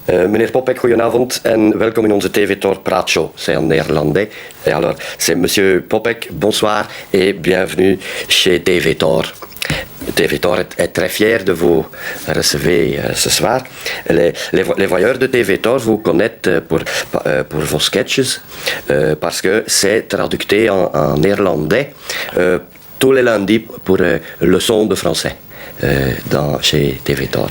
Meneer Popek, goedenavond en welkom in onze TV-Tor Praatshow. C'est en néerlandais. Et alors, c'est Monsieur Popek, bonsoir et bienvenue chez TV-Tor. TV-Tor est très fier de vous recevoir ce soir. Les voyeurs de TV-Tor vous connaissent pour vos sketches parce que c'est traduit en néerlandais tous les lundis pour leçons de français. Chez TV-Tor.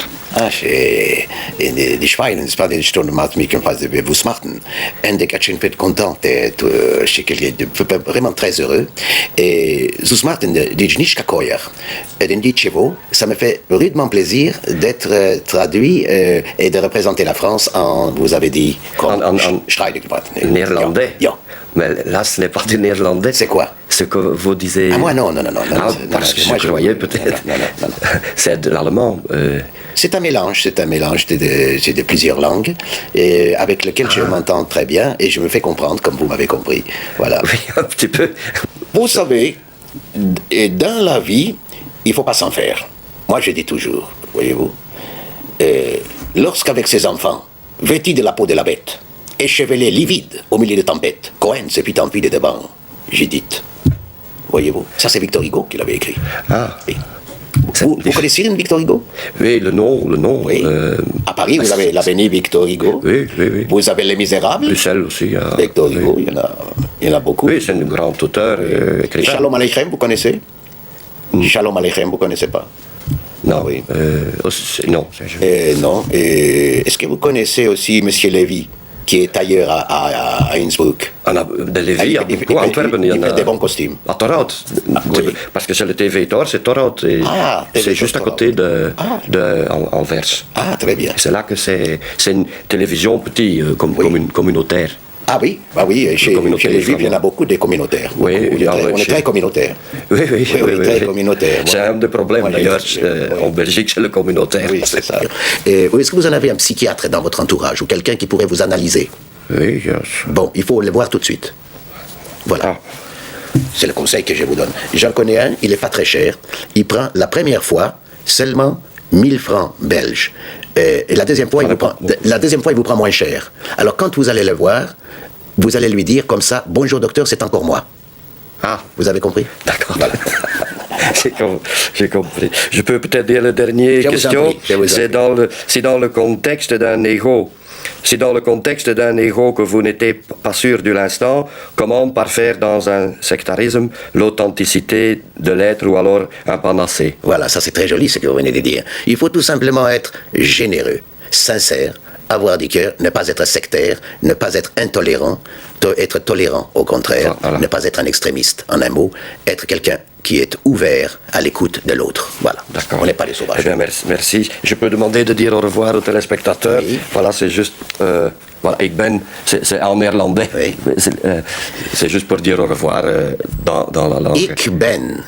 Die Schweine, c'est pas des Stunden macht mich vous machen. Un des catching peut content d'être chez quelqu'un, vraiment très heureux. Et vous machen, dit nicht kakoyer. Et dit chez vous, ça me fait rudement plaisir d'être traduit et de représenter la France en, vous avez dit, en néerlandais. Ja. Mais là, ce n'est pas du néerlandais. C'est quoi? Ce que vous disiez. Ah, moi, non. Parce que moi, je croyais peut-être. Non. C'est de l'allemand. C'est un mélange de plusieurs langues et avec lequel je m'entends très bien et je me fais comprendre comme vous m'avez compris. Voilà. Oui, un petit peu. Vous savez, dans la vie, il ne faut pas s'en faire. Moi, je dis toujours, voyez-vous, lorsqu'avec ses enfants, vêtus de la peau de la bête, échevelés livides au milieu de tempêtes, Cohen se fit empile devant Judith. Voyez-vous, ça c'est Victor Hugo qui l'avait écrit. Ah. Oui. Vous connaissez Victor Hugo? Oui, le nom. Oui. À Paris, vous avez l'avenue Victor Hugo. Oui. Vous avez Les Misérables. Bruxelles aussi. Victor Hugo, oui. il y en a beaucoup. Oui, c'est un grand auteur. Shalom Aleichem, vous connaissez? Shalom Aleichem, vous ne connaissez pas? Non, oui. Non. Non. Est-ce que vous connaissez aussi M. Lévy, qui est tailleur à Innsbruck? De Lévy, à Antwerpen, il fait des bons costumes. À Torhout. Oui. Parce que c'est le TV-Tor, c'est Torhout. C'est juste à côté d'Anvers. Ah, très bien. C'est là que c'est une télévision petite, communautaire. Ah oui, chez Lévy, il y en a beaucoup des communautaires. Oui, on est très communautaire. Oui. Très communautaire. C'est un des problèmes d'ailleurs en Belgique, c'est le communautaire. Oui, c'est ça. Est-ce que vous en avez un psychiatre dans votre entourage ou quelqu'un qui pourrait vous analyser? Oui, Bon, il faut le voir tout de suite. Voilà. C'est le conseil que je vous donne. J'en connais un, il n'est pas très cher. Il prend la première fois seulement 1000 francs belges. Et la deuxième fois, il vous prend moins cher. Alors, quand vous allez le voir, vous allez lui dire comme ça, « Bonjour docteur, c'est encore moi. » Ah, vous avez compris? D'accord. Voilà. J'ai compris. Je peux peut-être dire la dernière question. C'est dans le contexte d'un ego. Si dans le contexte d'un ego que vous n'étiez pas sûr de l'instant, comment parfaire dans un sectarisme l'authenticité de l'être ou alors un panacée? Voilà, ça c'est très joli ce que vous venez de dire. Il faut tout simplement être généreux, sincère, avoir du cœur, ne pas être sectaire, ne pas être intolérant, être tolérant au contraire, voilà. Ne pas être un extrémiste, en un mot, être quelqu'un qui est ouvert à l'écoute de l'autre. Voilà. D'accord. On n'est pas des sauvages. Eh bien, merci. Je peux demander de dire au revoir aux téléspectateurs. Oui. Voilà, c'est juste... voilà, c'est en néerlandais. Oui. C'est juste pour dire au revoir dans la langue. Ik ben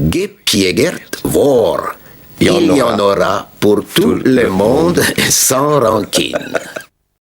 gepiegerd voor. Il y en aura pour tout le monde sans rancune.